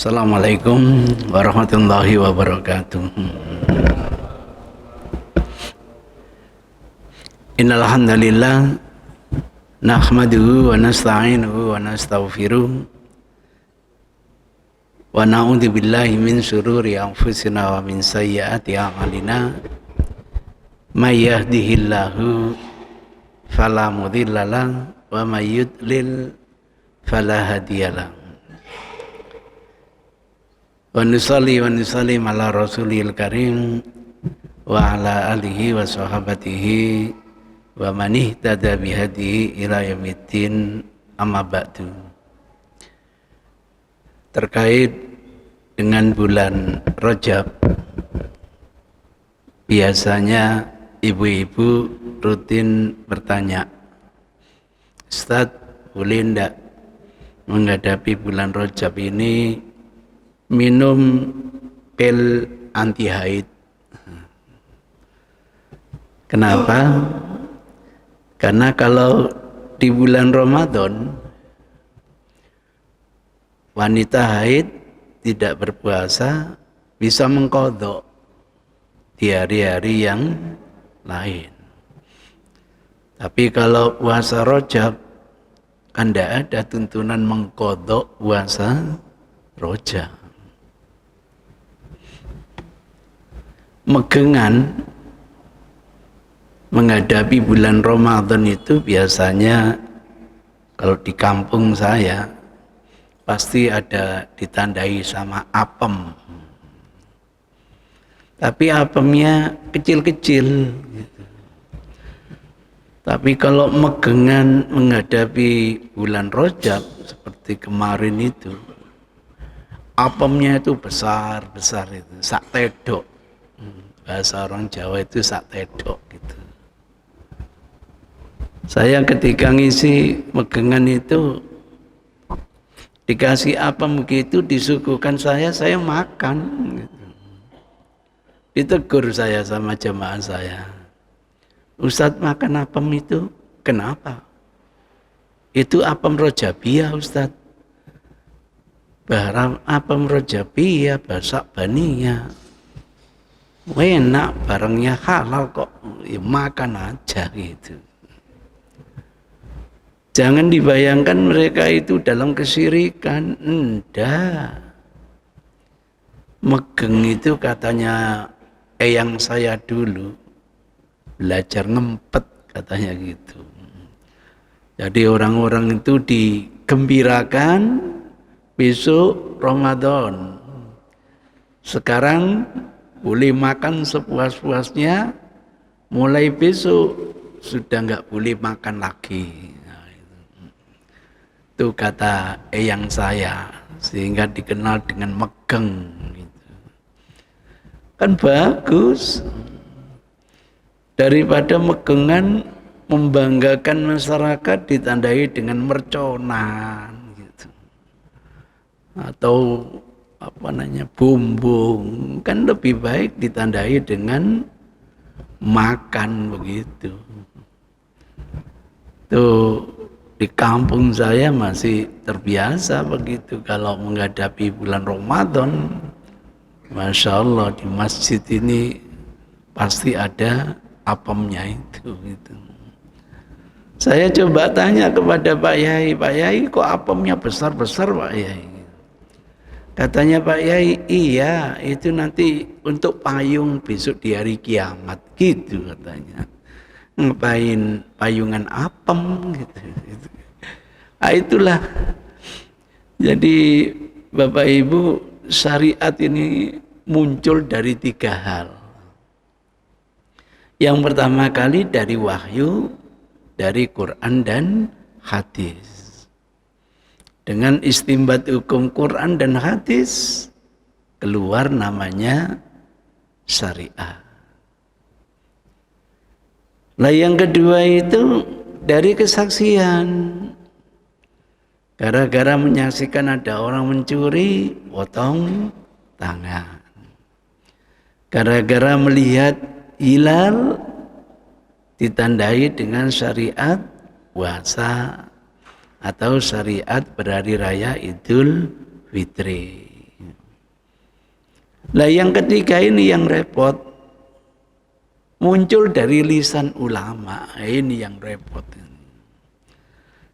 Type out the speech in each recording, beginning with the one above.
Assalamualaikum warahmatullahi wabarakatuh. Innal hamdalillah nahmaduhu wa nasta'inuhu wa nastaghfiruh wa na'udzu billahi min syururi anfusina wa min sayyiati a'malina. May yahdihillahu fala mudhillalah wa may yudlil fala hadiyalah. Wa nusalli ala rasulil karim wa ala alihi wa sahabatihi wa man ihtada bihadihi ila yaumiddin, amma ba'du. Terkait dengan bulan Rajab, biasanya ibu-ibu rutin bertanya, Ustaz, boleh enggak menghadapi bulan Rajab ini minum pil anti haid? Kenapa? Karena kalau di bulan Ramadan wanita haid tidak berpuasa bisa mengqadha di hari-hari yang lain. Tapi kalau puasa Rajab kan tidak ada tuntunan mengqadha puasa Rajab. Megengan menghadapi bulan Ramadan itu biasanya kalau di kampung saya pasti ada ditandai sama apem. Tapi apemnya kecil-kecil gitu. Tapi kalau megengan menghadapi bulan Rajab seperti kemarin itu, apemnya itu besar-besar itu, sak tedok. Bahasa orang Jawa itu sak tedok gitu. Saya ketika ngisi megengan itu dikasih apem gitu, disuguhkan saya makan gitu. Ditegur saya sama jemaah saya, Ustadz makan apem itu kenapa? Itu apem Rajabiyah Ustadz. Barang apem Rajabiyah bahasa Baniyah. Enak, barangnya halal kok, ya makan aja gitu. Jangan dibayangkan mereka itu dalam kesirikan, enggak. Megeng itu katanya eyang saya dulu belajar ngempet katanya gitu. Jadi orang-orang itu digembirakan besok Ramadan. Sekarang boleh makan sepuas-puasnya, mulai besok sudah enggak boleh makan lagi. Nah, itu kata eyang saya, sehingga dikenal dengan megeng. Gitu. Kan bagus, daripada megengan membanggakan masyarakat ditandai dengan merconan, gitu. Atau bumbung, kan lebih baik ditandai dengan makan begitu. Tuh di kampung saya masih terbiasa begitu kalau menghadapi bulan Ramadan. Masya Allah di masjid ini pasti ada apemnya itu gitu. Saya coba tanya kepada Pak Yai, kok apemnya besar-besar Pak Yai? Katanya Pak Yai, iya itu nanti untuk payung besok di hari kiamat gitu katanya. Ngapain payungan apem gitu. Nah, itulah. Jadi Bapak Ibu, syariat ini muncul dari 3 hal. Yang pertama kali dari wahyu, dari Quran dan hadis. Dengan istimbat hukum Quran dan hadis keluar namanya syariah. Nah yang kedua itu dari kesaksian. Gara-gara menyaksikan ada orang mencuri, potong tangan. Gara-gara melihat hilal, ditandai dengan syariat puasa atau syariat berhari raya Idul Fitri. Lah yang ketiga ini yang repot, muncul dari lisan ulama. Ini yang repot.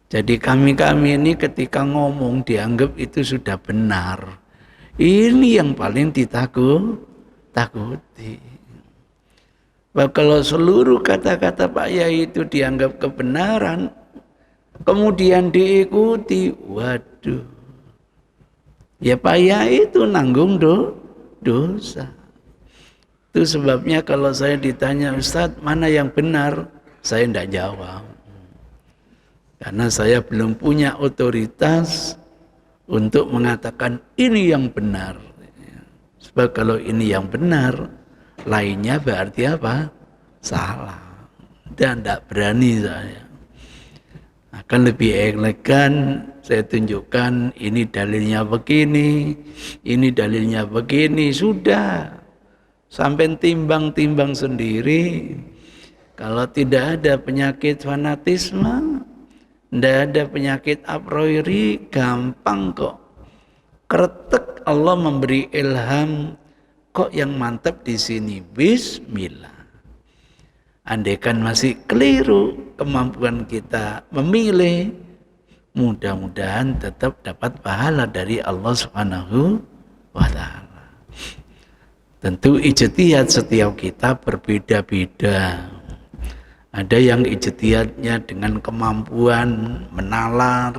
Jadi kami ini ketika ngomong dianggap itu sudah benar. Ini yang paling takuti. Bahwa kalau seluruh kata-kata Pak Yai itu dianggap kebenaran, kemudian diikuti, waduh, ya Pak Yai itu nanggung dosa. Itu sebabnya kalau saya ditanya, Ustadz mana yang benar, saya tidak jawab. Karena saya belum punya otoritas untuk mengatakan ini yang benar. Sebab kalau ini yang benar, lainnya berarti apa? Salah. Dan tidak berani saya. Akan lebih elegan saya tunjukkan ini dalilnya begini, ini dalilnya begini, sudah. Sampai timbang-timbang sendiri. Kalau tidak ada penyakit fanatisme, tidak ada penyakit a priori, gampang kok. Kretek Allah memberi ilham, kok yang mantap di sini bismillah. Andaikan masih keliru kemampuan kita memilih, mudah-mudahan tetap dapat pahala dari Allah Subhanahu wa taala. Tentu ijtihad setiap kita berbeda-beda. Ada yang ijtihadnya dengan kemampuan menalar,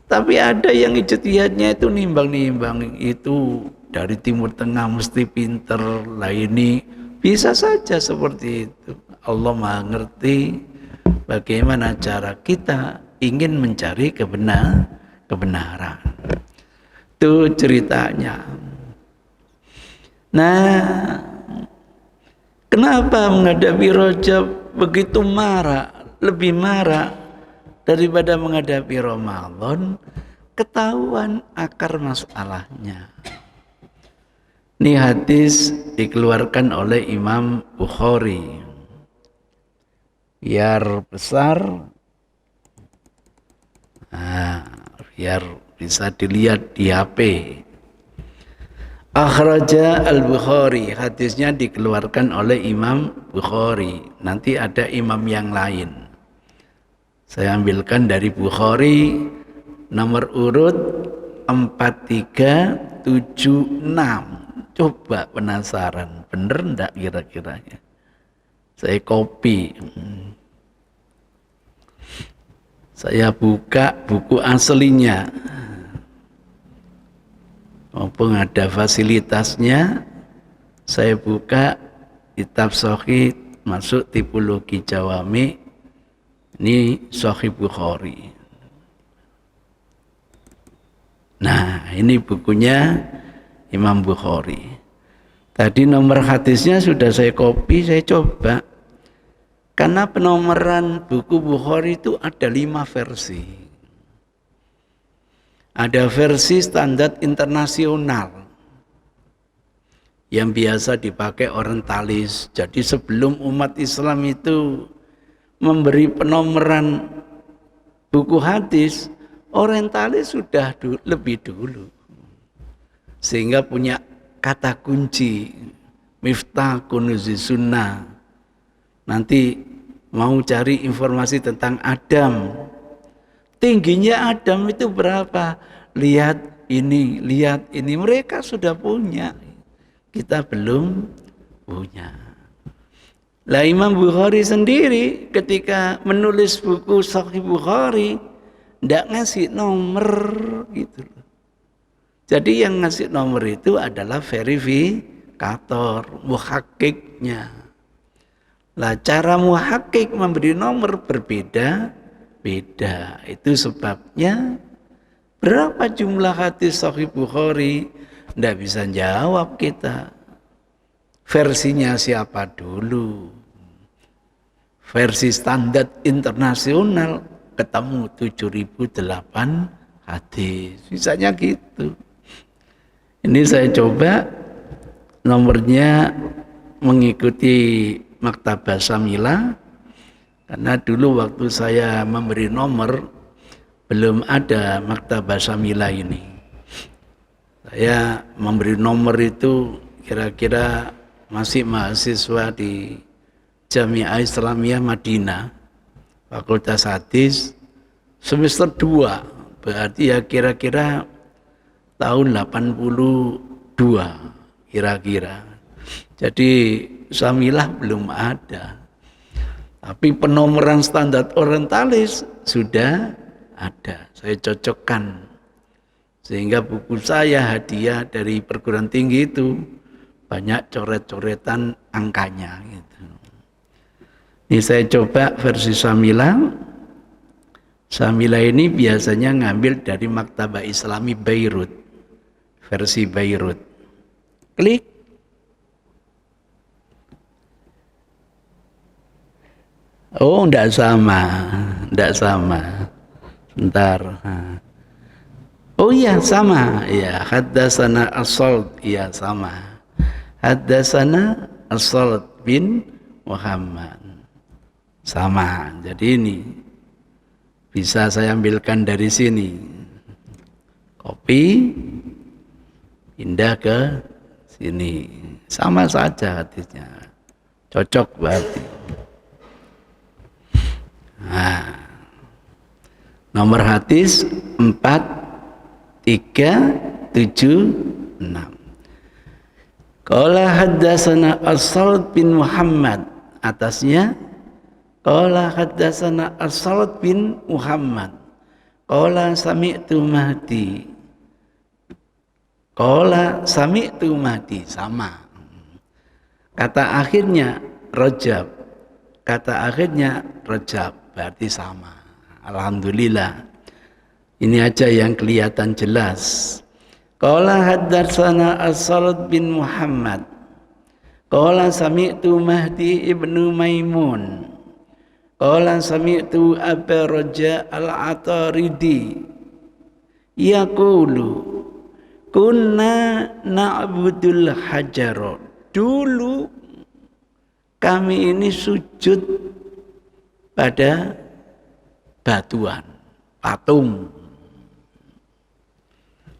tapi ada yang ijtihadnya itu nimbang-nimbang, itu dari Timur Tengah mesti pinter, lah ini bisa saja seperti itu. Allah Maha ngerti bagaimana cara kita ingin mencari kebenaran. Itu ceritanya. Nah, kenapa menghadapi Rajab begitu marah, lebih marah daripada menghadapi Ramadan? Ketahuan akar masalahnya. Ini hadis dikeluarkan oleh Imam Bukhari. Biar besar, biar bisa dilihat di HP. Akhraja al-Bukhari, hadisnya dikeluarkan oleh Imam Bukhari. Nanti ada imam yang lain. Saya ambilkan dari Bukhari nomor urut 4376. Coba penasaran, bener enggak kira-kiranya? Saya copy. Saya buka buku aslinya. Mumpung ada fasilitasnya, saya buka kitab Sahih, masuk tipologi Jawami. Ini Sahih Bukhari. Nah, ini bukunya Imam Bukhari. Tadi nomor hadisnya sudah saya copy, saya coba. Karena penomoran buku Bukhari itu ada 5 versi. Ada versi standar internasional yang biasa dipakai orientalis. Jadi sebelum umat Islam itu memberi penomoran buku hadis, orientalis sudah lebih dulu. Sehingga punya kata kunci, Miftah Kunuzi Sunnah. Nanti mau cari informasi tentang Adam, tingginya Adam itu berapa? Lihat ini. Mereka sudah punya, kita belum punya. Lah Imam Bukhari sendiri ketika menulis buku Sahih Bukhari tidak ngasih nomor gitu. Jadi yang ngasih nomor itu adalah verifikator, muhakkiknya. Lah cara muhakkik memberi nomor berbeda. Itu sebabnya berapa jumlah hadis Sahih Bukhari tidak bisa jawab kita. Versinya siapa dulu? Versi standar internasional ketemu 7008 hadis. Misalnya gitu. Ini saya coba nomornya mengikuti Maktabah Syamilah. Karena dulu waktu saya memberi nomor belum ada Maktabah Syamilah ini. Saya memberi nomor itu kira-kira masih mahasiswa di Jami'ah Islamiyah Madinah, Fakultas Hadis, semester 2, berarti ya kira-kira tahun 82 kira-kira. Jadi Samilah belum ada. Tapi penomoran standar orientalis sudah ada. Saya cocokkan. Sehingga buku saya hadiah dari perguruan tinggi itu banyak coret-coretan angkanya gitu. Ini saya coba versi Samilah. Samilah ini biasanya ngambil dari Maktabah Islami Beirut, versi Beirut. Klik. Oh, enggak sama. Bentar. Oh iya sama. Ya, haddatsana As-Salt. Iya sama. Haddatsana As-Salt bin Muhammad. Sama. Jadi ini bisa saya ambilkan dari sini. Copy, pindah ke sini. Sama saja hadisnya. Cocok berarti. Nah, nomor hadis 4376. Qala haddatsana As-Salt bin Muhammad, atasnya qala haddatsana As-Salt bin Muhammad. Qala sami'tu Mahdi. Qala sami'tu Mahdi, sama. Kata akhirnya Rajab. Kata akhirnya Rajab, berarti sama. Alhamdulillah. Ini aja yang kelihatan jelas. Qala haddatsana As-Salt bin Muhammad. Qala sami'tu Mahdi ibnu Maimun. Qala sami'tu Aba Raja al-Ataridi yaqulu kunna na'budul hajar. Dulu kami ini sujud pada batuan, patung.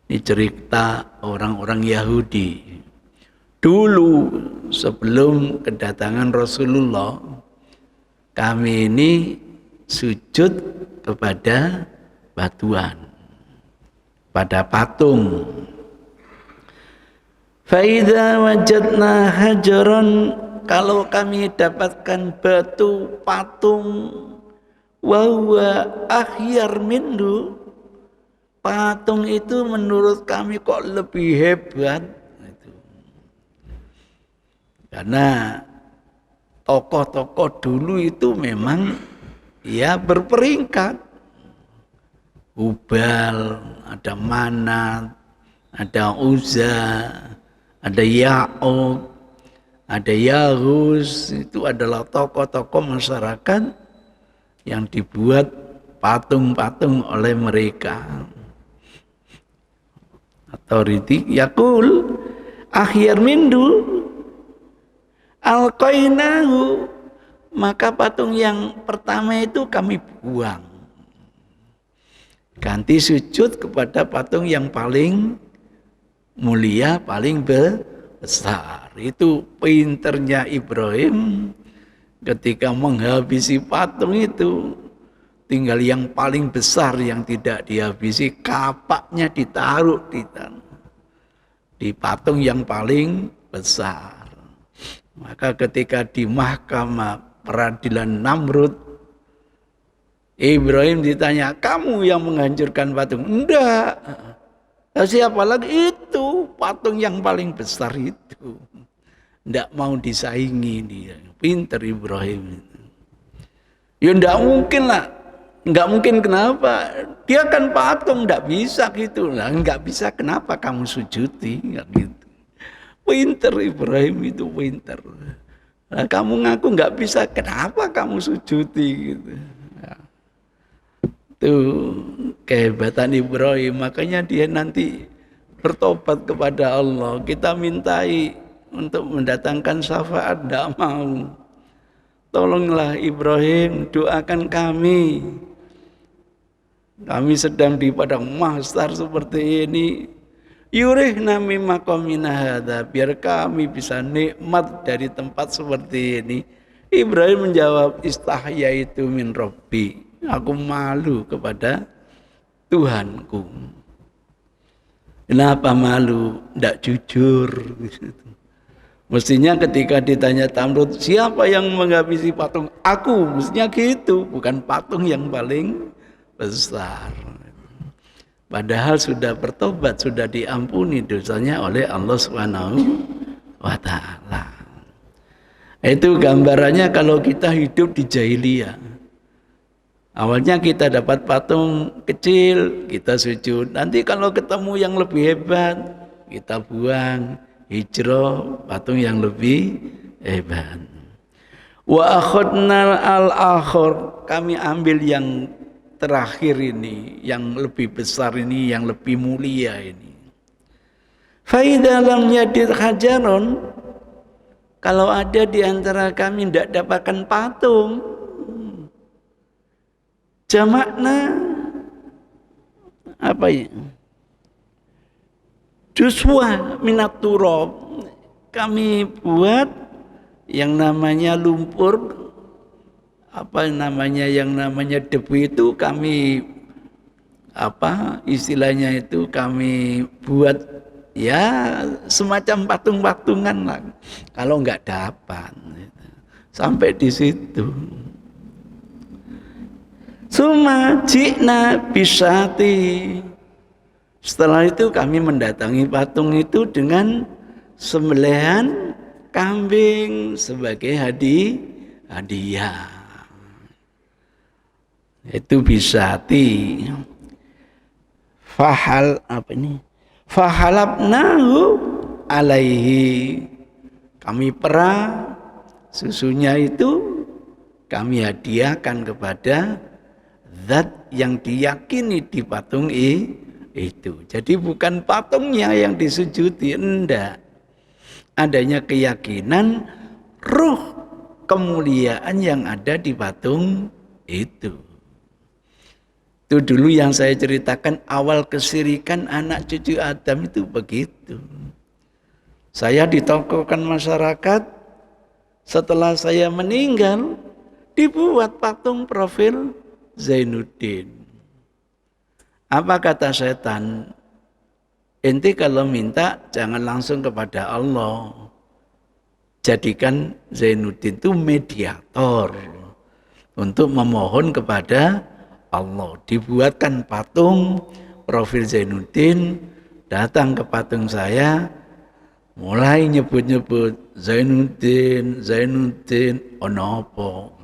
Ini cerita orang-orang Yahudi. Dulu sebelum kedatangan Rasulullah, kami ini sujud kepada batuan, pada patung. Faidza wajadna hajaran, kalau kami dapatkan batu patung, wa huwa akhyar minhu, patung itu menurut kami kok lebih hebat. Karena tokoh-tokoh dulu itu memang ya berperingkat. Hubal, ada Manat, ada Uzza, ada Ya'ub, ada Yahus. Itu adalah tokoh-tokoh masyarakat yang dibuat patung-patung oleh mereka. Authority yakul akhir mindu alqainahu, maka patung yang pertama itu kami buang, ganti sujud kepada patung yang paling mulia, paling besar. Itu pinternya Ibrahim ketika menghabisi patung itu. Tinggal yang paling besar yang tidak dihabisi, kapaknya ditaruh di patung yang paling besar. Maka ketika di mahkamah peradilan Namrud, Ibrahim ditanya, kamu yang menghancurkan patung? Enggak. Siapa lagi? Itu patung yang paling besar itu. Enggak mau disaingi dia. Pinter Ibrahim. Ya enggak mungkin lah. Enggak mungkin, kenapa? Dia kan patung, enggak bisa gitu. Nah, enggak bisa, kenapa kamu sujudi? Enggak gitu. Pinter Ibrahim itu, pinter. Nah, kamu ngaku enggak bisa, kenapa kamu sujudi gitu. Nah, itu kehebatan Ibrahim. Makanya dia nanti bertobat kepada Allah. Kita mintai untuk mendatangkan syafaat, enggak mau. Tolonglah Ibrahim, doakan kami. Kami sedang di padang mahsyar seperti ini. Yurihna mimma qamina hadza, biar kami bisa nikmat dari tempat seperti ini. Ibrahim menjawab, istahyaitu min rabbi, aku malu kepada Tuhanku. Kenapa malu? Tidak jujur. Mestinya ketika ditanya Tamrud, siapa yang menghabisi patung? Aku, mestinya gitu, bukan patung yang paling besar. Padahal sudah bertobat, sudah diampuni dosanya oleh Allah Subhanahu wa Ta'ala. Itu gambarannya kalau kita hidup di jahiliyah. Awalnya kita dapat patung kecil, kita sujud. Nanti kalau ketemu yang lebih hebat, kita buang, hijrah, patung yang lebih hebat. Wa akhadna al-akhir, kami ambil yang terakhir ini, yang lebih besar ini, yang lebih mulia ini. Fa idza lam yajid hajaron, kalau ada di antara kami tidak dapatkan patung, jamakna apa ya? Juswa minat turab, kami buat yang namanya lumpur, apa namanya, yang namanya debu itu kami apa istilahnya itu kami buat ya semacam patung-patungan lah. Kalau nggak dapat, sampai di situ. Suma jikna bisati. Setelah itu kami mendatangi patung itu dengan sembelihan kambing sebagai hadiah. Itu bisati. Fahal apa ini? Fahalabnahu alaihi. Kami perah susunya itu kami hadiahkan kepada zat yang diyakini di patung itu. Jadi bukan patungnya yang disujudi, enggak. Adanya keyakinan ruh kemuliaan yang ada di patung itu. Itu dulu yang saya ceritakan awal kesirikan anak cucu Adam itu begitu. Saya ditokohkan masyarakat, setelah saya meninggal dibuat patung profil Zainuddin. Apa kata setan? Ente kalau minta jangan langsung kepada Allah. Jadikan Zainuddin itu mediator untuk memohon kepada Allah. Dibuatkan patung profil Zainuddin, datang ke patung saya, mulai nyebut-nyebut Zainuddin, Zainuddin, onopo.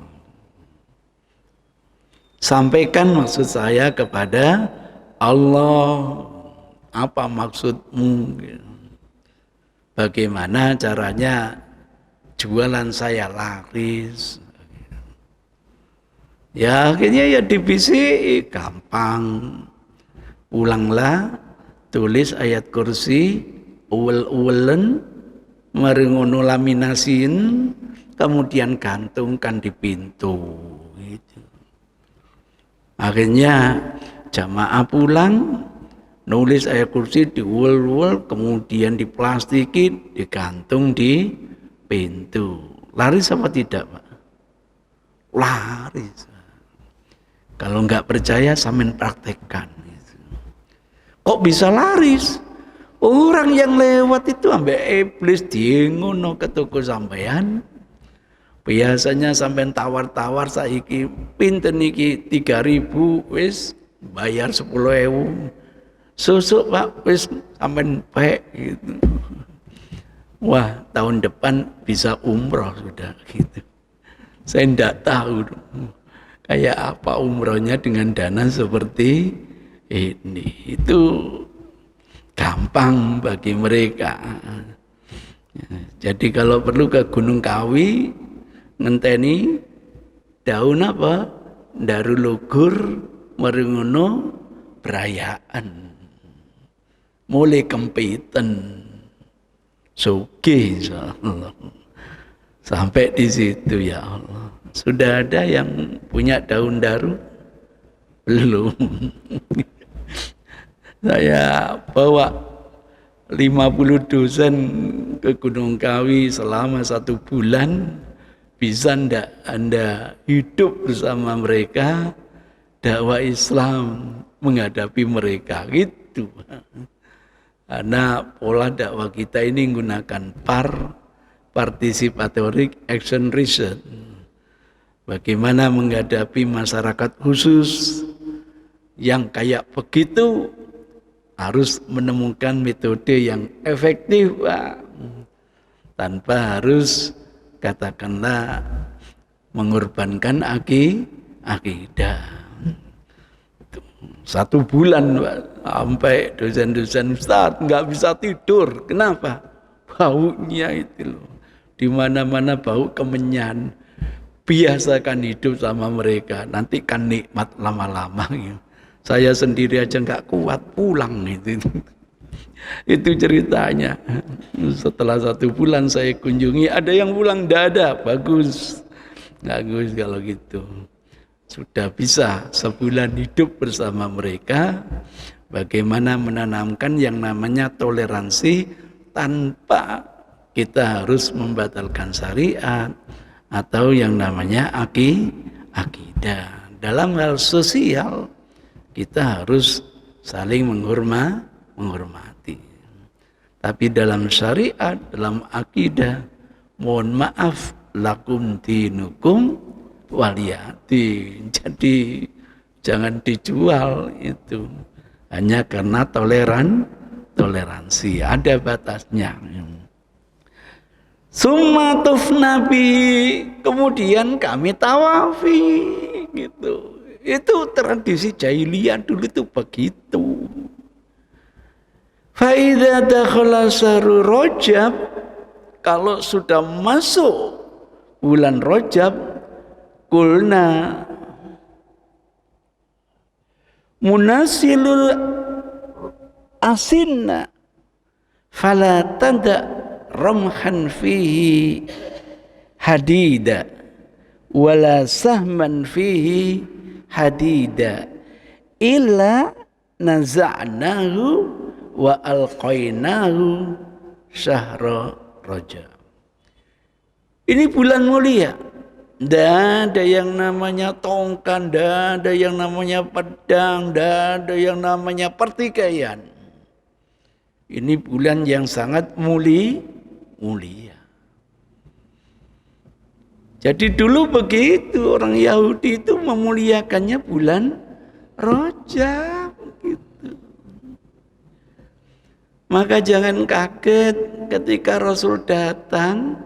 Sampaikan maksud saya kepada Allah, apa maksudmu? Bagaimana caranya jualan saya laris? Ya akhirnya ya dibisik, gampang. Pulanglah, tulis ayat kursi, uwel-uwelen, merengono laminasin, kemudian gantungkan di pintu. Gitu. Akhirnya jamaah pulang, nulis ayat kursi diuwel-uwel, kemudian diplastiki, digantung di pintu. Laris apa tidak, Pak? Laris. Kalau nggak percaya, sampean praktekkan. Kok bisa laris? Orang yang lewat itu ambek iblis diengono ke toko sampean. Biasanya sampean tawar-tawar saiki pinten iki 3.000 wis bayar 10.000. Susuk Pak wis sampean pek gitu. Wah, tahun depan bisa umroh sudah gitu. Saya enggak tahu kayak apa umrohnya dengan dana seperti ini. Itu gampang bagi mereka. Jadi kalau perlu ke Gunung Kawi, ngenteni daun apa? Darul lugur merengono perayaan. Mulai kempiten. Sugih insyaallah. Sampai di situ ya Allah. Sudah ada yang punya daun daru? Belum. Saya bawa 50 dosen ke Gunung Kawi selama 1 bulan, bisa ndak Anda hidup bersama mereka, dakwah Islam menghadapi mereka gitu. Karena pola dakwah kita ini menggunakan participatory action research. Bagaimana menghadapi masyarakat khusus yang kayak begitu, harus menemukan metode yang efektif, Pak. Tanpa harus katakanlah mengorbankan akidah. 1 bulan, Pak, sampai dosen-dosen Ustaz nggak bisa tidur. Kenapa? Baunya itu loh. Di mana-mana bau kemenyan. Biasakan hidup sama mereka, nanti kan nikmat lama-lama. Saya sendiri aja nggak kuat pulang itu. Itu ceritanya. Setelah 1 bulan saya kunjungi, ada yang pulang dada, bagus kalau gitu. Sudah bisa sebulan hidup bersama mereka, bagaimana menanamkan yang namanya toleransi tanpa kita harus membatalkan syariat atau yang namanya akidah. Dalam hal sosial kita harus saling menghormati. Tapi dalam syariat, dalam akidah, mohon maaf, lakum dinukum waliyati. Jadi jangan dijual itu hanya karena toleransi, ada batasnya. Summa tufnabi, kemudian kami tawafi gitu. Itu tradisi jahiliyah dulu itu begitu. Fa idza dakhala syahrul Rajab, kalau sudah masuk bulan Rajab, kulna munasilul asinna fala tada ramhan fihi hadida wala sahman fihi hadida illa naza'nahu wa alqainahu syahra Rajab. Ini bulan mulia. Tidak ada yang namanya tongkat, tidak ada yang namanya pedang, tidak ada yang namanya pertikaian. Ini bulan yang sangat mulia. Jadi dulu begitu, orang Yahudi itu memuliakannya bulan Rajab gitu. Maka jangan kaget ketika Rasul datang.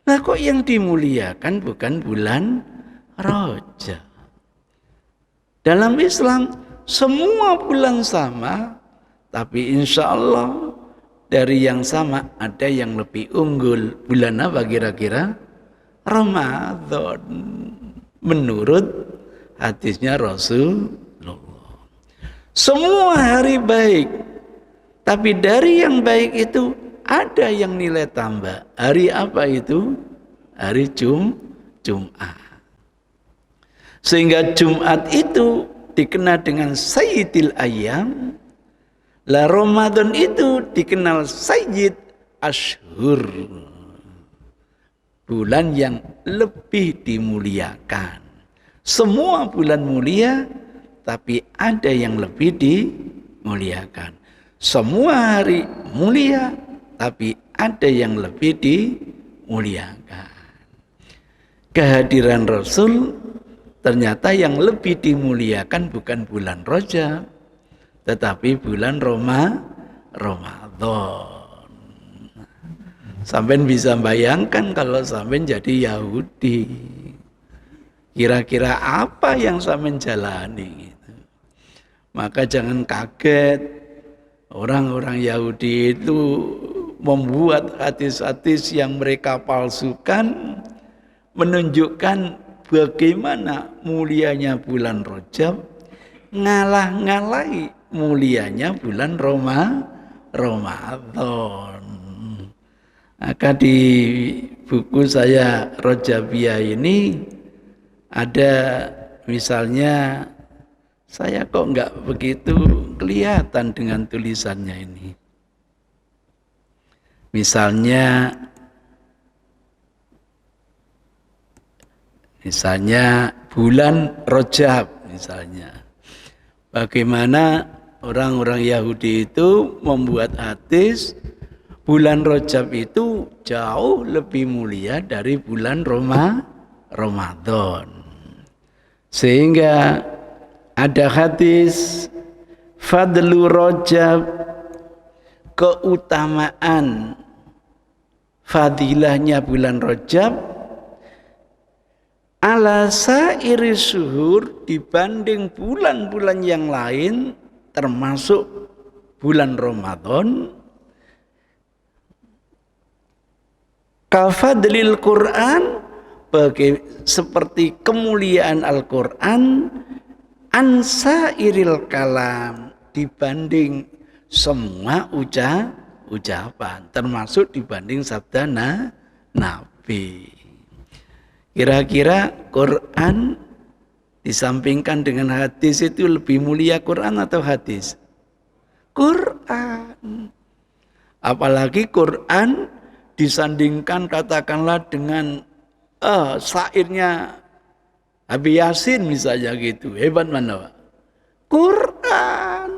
Nah kok yang dimuliakan bukan bulan Rajab? Dalam Islam semua bulan sama, tapi insya Allah dari yang sama ada yang lebih unggul. Bulan apa kira-kira? Ramadan. Menurut hadisnya Rasulullah. Semua hari baik, tapi dari yang baik itu ada yang nilai tambah. Hari apa itu? Hari Jumat. Sehingga Jumat itu dikenal dengan Sayyidil Ayyam. Lah Ramadan itu dikenal Sayyid Ashhur. Bulan yang lebih dimuliakan. Semua bulan mulia, tapi ada yang lebih dimuliakan. Semua hari mulia, tapi ada yang lebih dimuliakan. Kehadiran Rasul ternyata yang lebih dimuliakan bukan bulan Rajab, tetapi bulan Ramadan. Sampai bisa bayangkan kalau sampai jadi Yahudi, kira-kira apa yang sampai jalani gitu. Maka jangan kaget orang-orang Yahudi itu membuat hadis-hadis yang mereka palsukan, menunjukkan bagaimana mulianya bulan Rajab, ngalah-ngalahi mulianya bulan Ramadan. Maka di buku saya Rajabiyah ini ada misalnya, saya kok enggak begitu kelihatan dengan tulisannya ini. Misalnya bulan Rajab misalnya. Bagaimana orang-orang Yahudi itu membuat hadis bulan Rajab itu jauh lebih mulia dari bulan Ramadan. Sehingga ada hadis fadlu Rajab, keutamaan fadilahnya bulan Rajab ala sairi syuhur dibanding bulan-bulan yang lain termasuk bulan Ramadan kafadlil Quran seperti kemuliaan Al-Quran ansairil kalam dibanding semua ucapan termasuk dibanding sabda Nabi. Kira-kira Quran disampingkan dengan hadis itu lebih mulia Quran atau hadis? Quran. Apalagi Quran disandingkan katakanlah dengan syairnya Habib Yasin misalnya gitu. Hebat mana Pak? Quran.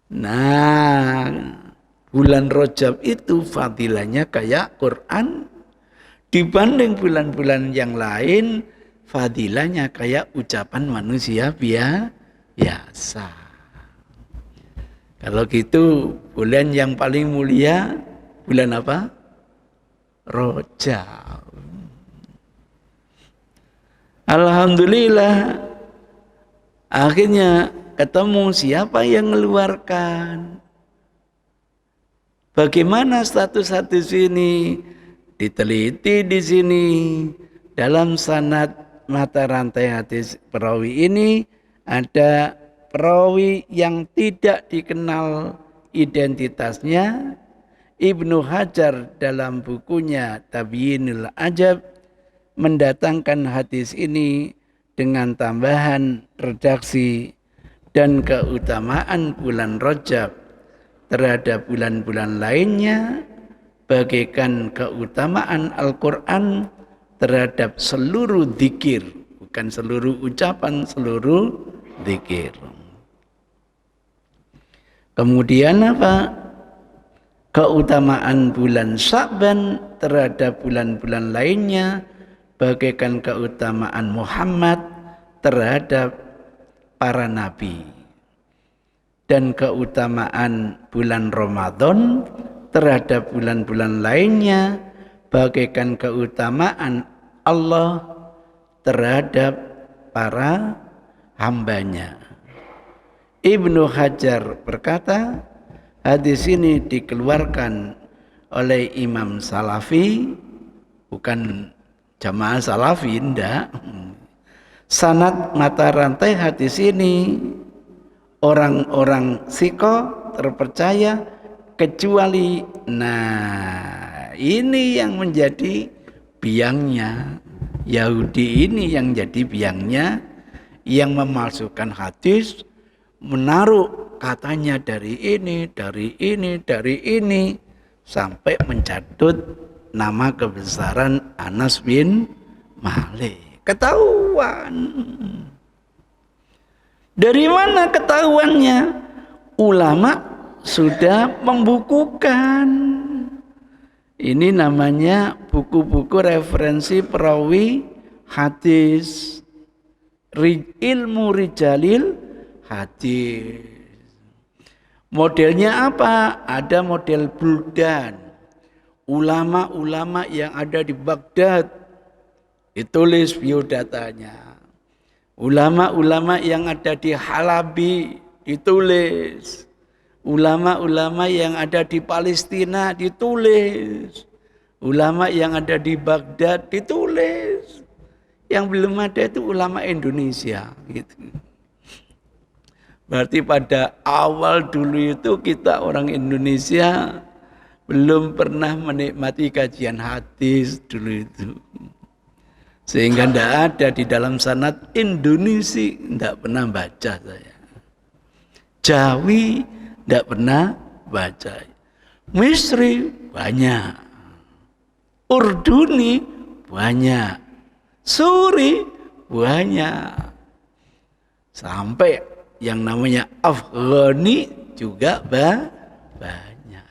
Nah, bulan Rajab itu fadilahnya kayak Quran. Dibanding bulan-bulan yang lain, fadilahnya kayak ucapan manusia biasa. Kalau gitu, bulan yang paling mulia, bulan apa? Rajab. Alhamdulillah, akhirnya ketemu siapa yang mengeluarkan. Bagaimana status hadis ini? Diteliti di sini dalam sanad mata rantai hadis perawi ini ada perawi yang tidak dikenal identitasnya. Ibnu Hajar dalam bukunya Tabyinul Ajab mendatangkan hadis ini dengan tambahan redaksi dan keutamaan bulan Rajab terhadap bulan-bulan lainnya bagaikan keutamaan Al-Quran terhadap seluruh dzikir, bukan seluruh ucapan, seluruh dzikir. Kemudian apa? Keutamaan bulan Sya'ban terhadap bulan-bulan lainnya bagaikan keutamaan Muhammad terhadap para nabi. Dan keutamaan bulan Ramadan terhadap bulan-bulan lainnya bagaikan keutamaan Allah terhadap para hambanya. Ibnu Hajar berkata, hadis ini dikeluarkan oleh Imam Salafi, bukan jamaah Salafi, enggak. Sanad mata rantai hadis ini orang-orang siko terpercaya kecuali ini yang menjadi biangnya Yahudi ini yang jadi biangnya yang memalsukan hadis menaruh katanya dari ini sampai mencatut nama kebesaran Anas bin Malik. Ketahuan. Dari mana ketahuannya? Ulama sudah membukukan. Ini namanya buku-buku referensi perawi hadis, ilmu rijalil hadis. Modelnya apa? Ada model buldan. Ulama-ulama yang ada di Baghdad ditulis biodatanya. Ulama-ulama yang ada di Halabi ditulis. Ulama-ulama yang ada di Palestina ditulis. Ulama yang ada di Baghdad ditulis. Yang belum ada itu ulama Indonesia gitu. Berarti pada awal dulu itu kita orang Indonesia belum pernah menikmati kajian hadis dulu itu. Sehingga tidak ada di dalam sanad Indonesia, tidak pernah baca saya. Jawi tidak pernah baca. Misri banyak, Urduni banyak, Suri banyak, sampai yang namanya Afghani juga banyak.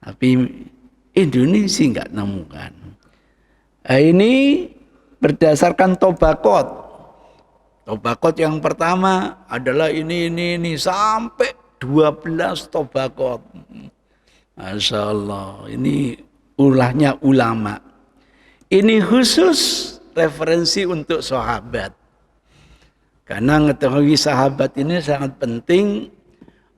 Tapi Indonesia nggak nemukan. Nah, ini berdasarkan tobakot. Tobakot yang pertama adalah ini sampai 12 tobakot. Masya Allah, ini ulahnya ulama. Ini khusus referensi untuk sahabat. Karena mengetahui sahabat ini sangat penting,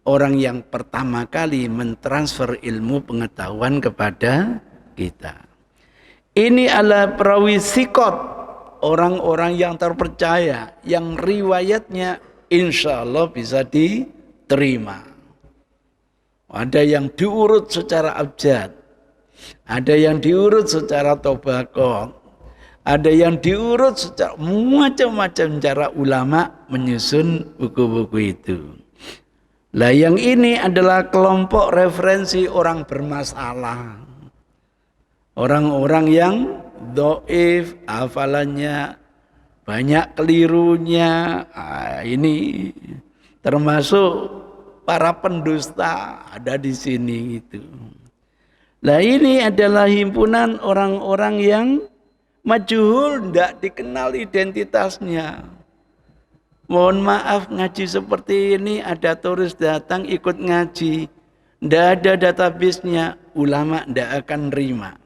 orang yang pertama kali mentransfer ilmu pengetahuan kepada kita. Ini adalah perawi sikot, orang-orang yang terpercaya, yang riwayatnya insya Allah bisa diterima. Ada yang diurut secara abjad, ada yang diurut secara tobakot, ada yang diurut secara macam-macam cara ulama menyusun buku-buku itu. Lah yang ini adalah kelompok referensi orang bermasalah. Orang-orang yang dhaif, hafalannya banyak kelirunya. Ini termasuk para pendusta ada di sini itu. Nah ini adalah himpunan orang-orang yang majhul, tidak dikenal identitasnya. Mohon maaf, ngaji seperti ini ada turis datang ikut ngaji, tidak ada database-nya, ulama tidak akan nerima.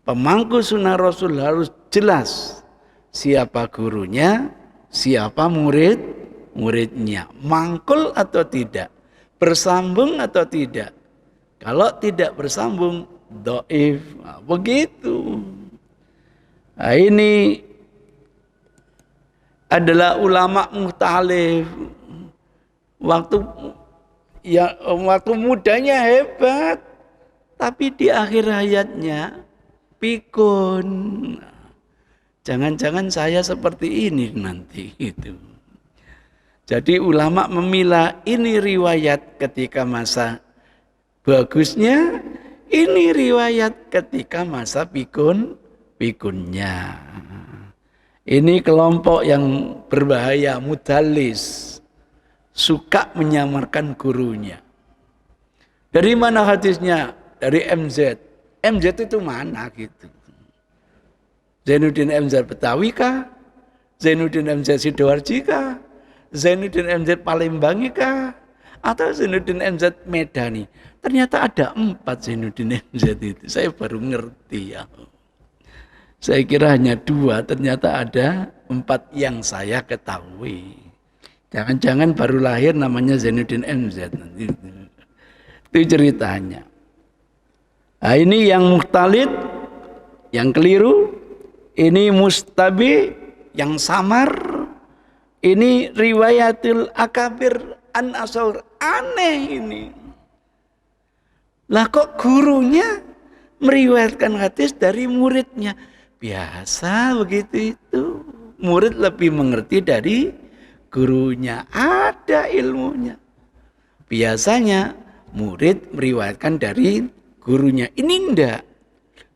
Pemangku sunnah Rasul harus jelas siapa gurunya, siapa muridnya, mangkul atau tidak, bersambung atau tidak. Kalau tidak bersambung, dhaif. Nah, begitu. Nah, ini adalah ulama muhtalif. Waktu mudanya hebat, tapi di akhir hayatnya pikun. Jangan-jangan saya seperti ini nanti itu. Jadi ulama memilah ini riwayat ketika masa bagusnya, ini riwayat ketika masa pikunnya. Ini kelompok yang berbahaya, mudallis, suka menyamarkan gurunya. Dari mana hadisnya? Dari MZ. MZ itu mana gitu? Zainuddin MZ Betawi kah? Zainuddin MZ Sidoarjo kah? Zainuddin MZ Palembang kah? Atau Zainuddin MZ Medani? Ternyata ada 4 Zainuddin MZ itu. Saya baru ngerti ya. Saya kira hanya 2, ternyata ada 4 yang saya ketahui. Jangan-jangan baru lahir namanya Zainuddin MZ nanti. Itu ceritanya. Nah, ini yang mukhtalid, yang keliru. Ini mustabi, yang samar. Ini riwayatul akabir an asawr. Aneh ini. Lah kok gurunya meriwayatkan hadis dari muridnya? Biasa begitu itu. Murid lebih mengerti dari gurunya. Ada ilmunya. Biasanya murid meriwayatkan dari gurunya. Ini enggak.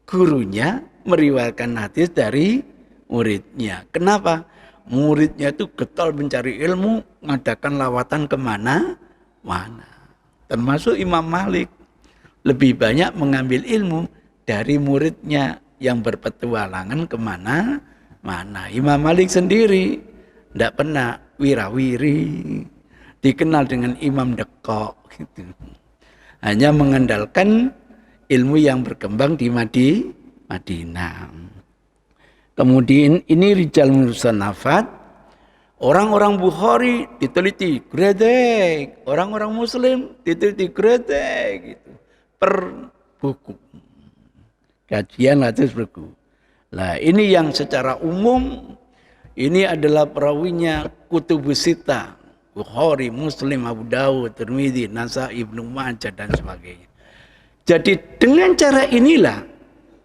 Gurunya meriwayatkan hadis dari muridnya. Kenapa? Muridnya itu getol mencari ilmu, mengadakan lawatan kemana-mana. Termasuk Imam Malik. Lebih banyak mengambil ilmu dari muridnya yang berpetualangan kemana-mana. Imam Malik sendiri tidak pernah wirawiri, dikenal dengan Imam Dekok gitu. Hanya mengandalkan ilmu yang berkembang di Madinah. Kemudian ini rijal musannafat, orang-orang Bukhari diteliti gredek, orang-orang Muslim diteliti gredek gitu. Per buku. Kajian hadis buku. Nah, ini yang secara umum ini adalah perawinya Kutubus Sittah, Bukhari, Muslim, Abu Dawud, Tirmidzi, Nasa'i, Ibnu Majah dan sebagainya. Jadi dengan cara inilah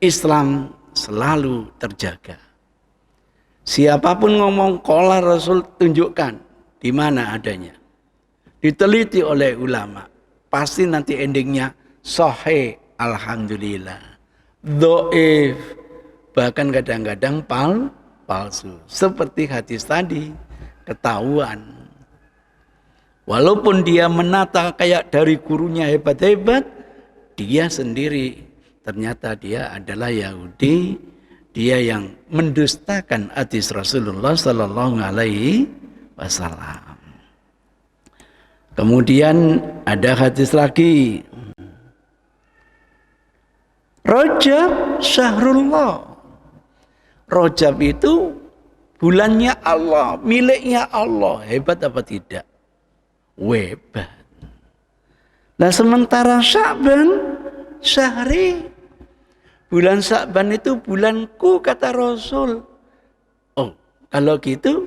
Islam selalu terjaga. Siapapun ngomong qala Rasul, tunjukkan di mana adanya. Diteliti oleh ulama. pasti nanti endingnya sahih, alhamdulillah. Dhaif, bahkan kadang-kadang palsu. Seperti hadis tadi, ketahuan. Walaupun dia menata kayak dari gurunya hebat-hebat, dia sendiri ternyata dia adalah Yahudi, dia yang mendustakan hadis Rasulullah Sallallahu Alaihi Wasallam. Kemudian ada hadis lagi, Rajab syahrullah. Rajab itu bulannya Allah, miliknya Allah. Hebat apa tidak? Hebat. Nah sementara Sya'ban syahri, bulan Sya'ban itu bulanku kata Rasul. Oh, kalau gitu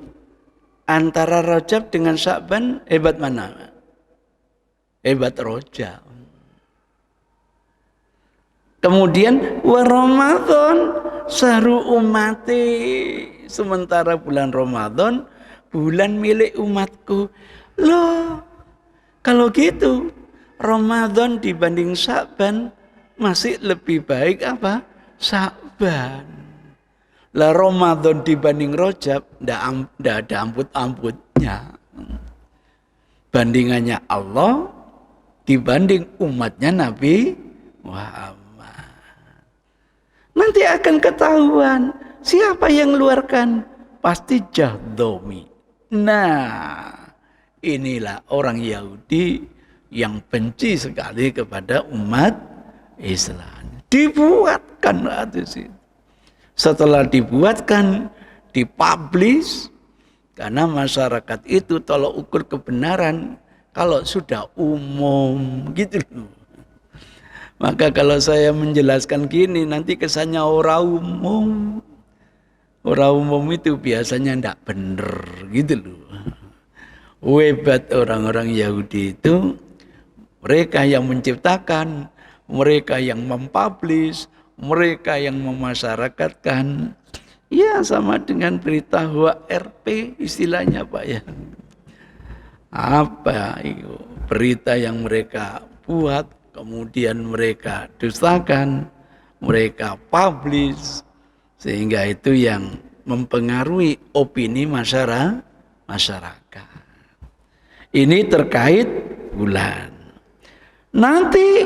antara Rajab dengan Sya'ban hebat mana? Hebat Rajab. Kemudian wa Ramadan sahru ummati, sementara bulan Ramadan bulan milik umatku. Loh, kalau gitu Ramadan dibanding Sya'ban masih lebih baik apa? Sya'ban. Lah Ramadan dibanding Rajab ndak ada amput-amputnya. Bandingannya Allah dibanding umatnya Nabi Muhammad. Nanti akan ketahuan siapa yang mengeluarkan, pasti Jahdomi. Nah, inilah orang Yahudi yang benci sekali kepada umat Islam. Dibuatkan hadis itu. Setelah dibuatkan, dipublish, karena masyarakat itu tolak ukur kebenaran kalau sudah umum gitu loh. Maka kalau saya menjelaskan gini nanti kesannya orang umum. Orang umum itu biasanya tidak benar gitu loh. Hebat orang-orang Yahudi itu, mereka yang menciptakan, mereka yang mempublish, mereka yang memasyarakatkan. Ya sama dengan berita HRP istilahnya Pak ya. Apa itu? Berita yang mereka buat, kemudian mereka dustakan, mereka publish, sehingga itu yang mempengaruhi opini masyarakat. Ini terkait bulan. Nanti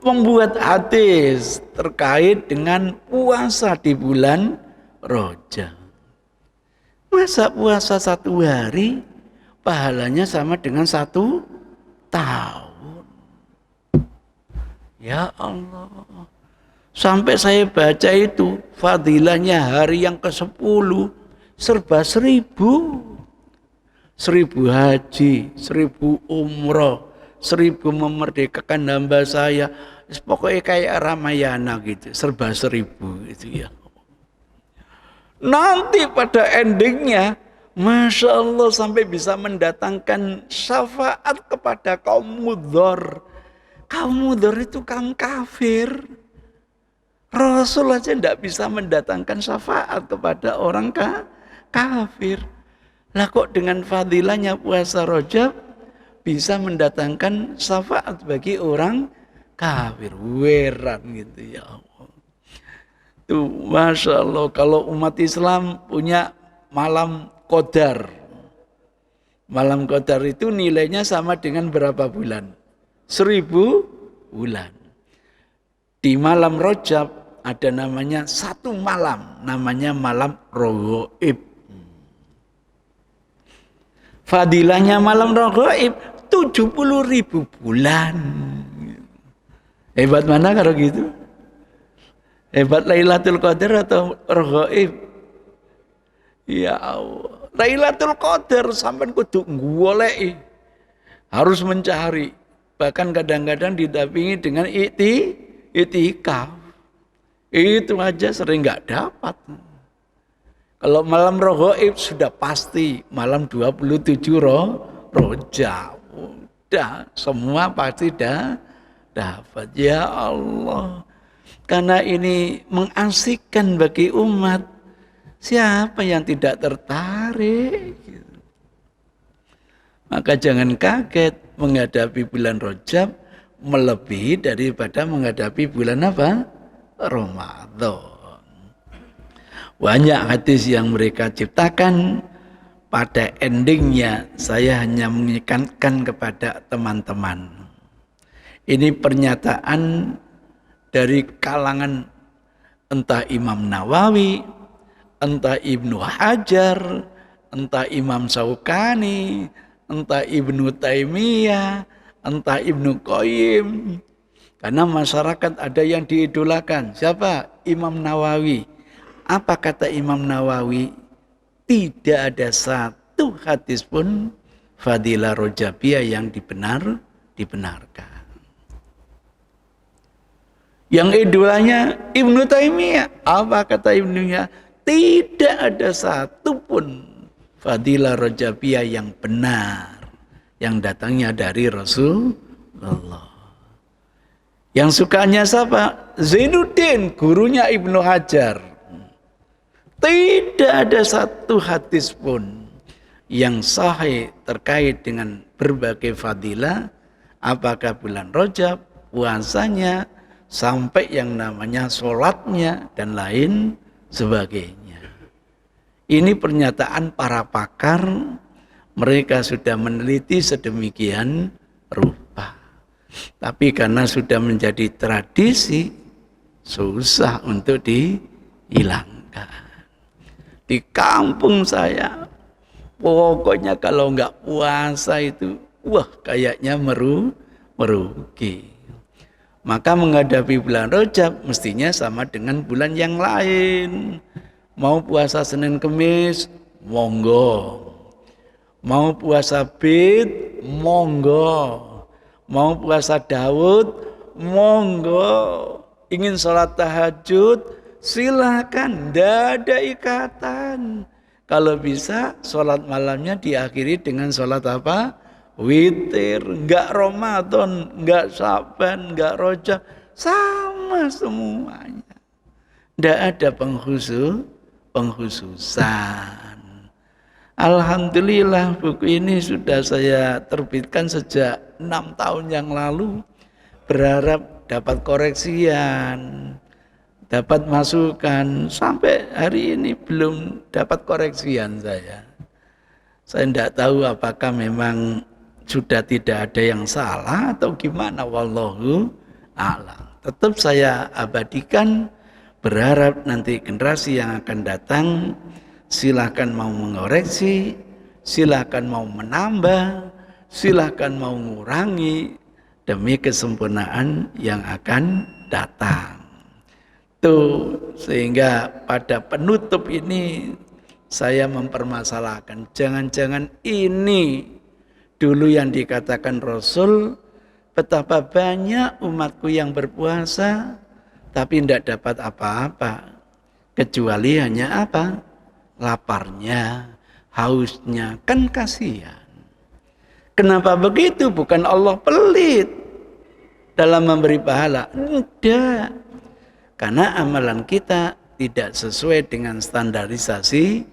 membuat hadis terkait dengan puasa di bulan Rajab. Masa puasa 1 hari pahalanya sama dengan 1 tahun? Ya Allah. Sampai saya baca itu fadilahnya hari yang ke-10 serba 1000. 1000 haji, 1000 umroh, 1000 memerdekakan hamba saya. Pokoknya kayak Ramayana gitu, serba 1000 gitu ya. Nanti pada endingnya, Masya Allah sampai bisa mendatangkan syafaat kepada kaum mudhor. Kaum mudhor itu kaum kafir. Rasul aja tidak bisa mendatangkan syafaat kepada orang kafir. Lah kok dengan fadilahnya puasa Rajab bisa mendatangkan syafaat bagi orang kafir. Weran gitu ya Allah. Tuh, Masya Allah, kalau umat Islam punya malam Qadar. Malam Qadar itu nilainya sama dengan berapa bulan? 1000 bulan. Di malam Rajab ada namanya 1 malam, namanya malam Raghaib. Fadilahnya malam Raghaib 70.000 bulan. Hebat mana kalau gitu? Hebat Lailatul Qadar atau Raghaib? Ya Allah, Lailatul Qadar sampai kudu goleki. Harus mencari. Bahkan kadang-kadang didampingi dengan itikaf. Itu aja sering enggak dapat. Kalau malam Raghaib sudah pasti malam 27 Rajab. Udah semua pasti dah dapat. Ya Allah. Karena ini mengasyikkan bagi umat. Siapa yang tidak tertarik? Maka jangan kaget menghadapi bulan Rajab melebihi daripada menghadapi bulan apa? Ramadan. Banyak hadis yang mereka ciptakan, pada endingnya saya hanya mengingatkan kepada teman-teman. Ini pernyataan dari kalangan entah Imam Nawawi, entah Ibnu Hajar, entah Imam Syaukani, entah Ibnu Taimiyah, entah Ibnu Qayyim. Karena masyarakat ada yang diidolakan. Siapa? Imam Nawawi. Apa kata Imam Nawawi? Tidak ada satu hadis pun fadilah Rajabiyah yang dibenarkan. Yang idolanya Ibnu Taimiyah. Apa kata Ibnunya? Tidak ada satu pun fadilah Rajabiyah yang benar, yang datangnya dari Rasulullah. Yang sukanya siapa? Zainuddin, gurunya Ibnu Hajar. Tidak ada satu hadis pun yang sahih terkait dengan berbagai fadilah, apakah bulan Rajab, puasanya, sampai yang namanya sholatnya, dan lain sebagainya. Ini pernyataan para pakar, mereka sudah meneliti sedemikian rupa. Tapi karena sudah menjadi tradisi, susah untuk dihilangkan. Di kampung saya, pokoknya kalau nggak puasa itu, wah kayaknya merugi. Maka menghadapi bulan Rajab mestinya sama dengan bulan yang lain. Mau puasa Senin Kemis, monggo. Mau puasa Bid, monggo. Mau puasa Daud, monggo. Ingin sholat tahajud, silakan, tidak ada ikatan. Kalau bisa sholat malamnya diakhiri dengan sholat apa? Witir. Enggak Ramadan, enggak Syaban, enggak Rajab, sama semuanya. Tidak ada pengkhususan. Alhamdulillah buku ini sudah saya terbitkan sejak 6 tahun yang lalu. Berharap dapat koreksian, dapat masukan. Sampai hari ini belum dapat koreksian saya. Saya tidak tahu apakah memang sudah tidak ada yang salah atau gimana, wallahu a'lam. Tetap saya abadikan, berharap nanti generasi yang akan datang silahkan mau mengoreksi, silahkan mau menambah, silahkan mau mengurangi demi kesempurnaan yang akan datang. Tuh, sehingga pada penutup ini saya mempermasalahkan, jangan-jangan ini dulu yang dikatakan Rasul, betapa banyak umatku yang berpuasa tapi tidak dapat apa-apa, kecuali hanya apa? Laparnya, hausnya, kan kasihan. Kenapa begitu? Bukan Allah pelit dalam memberi pahala, tidak. Karena amalan kita tidak sesuai dengan standarisasi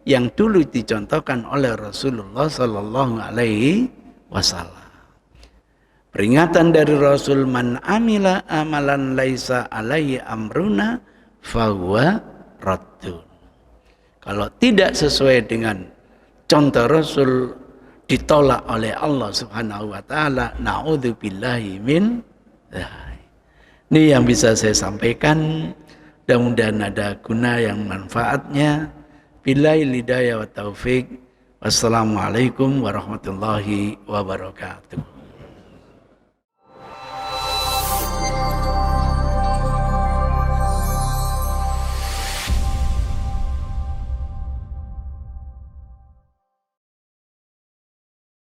yang dulu dicontohkan oleh Rasulullah Sallallahu Alaihi Wasallam. Peringatan dari Rasul, man amila amalan laisa alaihi amruna fahuwa raddun. Kalau tidak sesuai dengan contoh Rasul, ditolak oleh Allah Subhanahu wa taala. Na'udzubillahi min dzalik. Ini yang bisa saya sampaikan. Mudah-mudahan ada guna yang manfaatnya. Billahi hidayah wa taufik. Wassalamualaikum warahmatullahi wabarakatuh.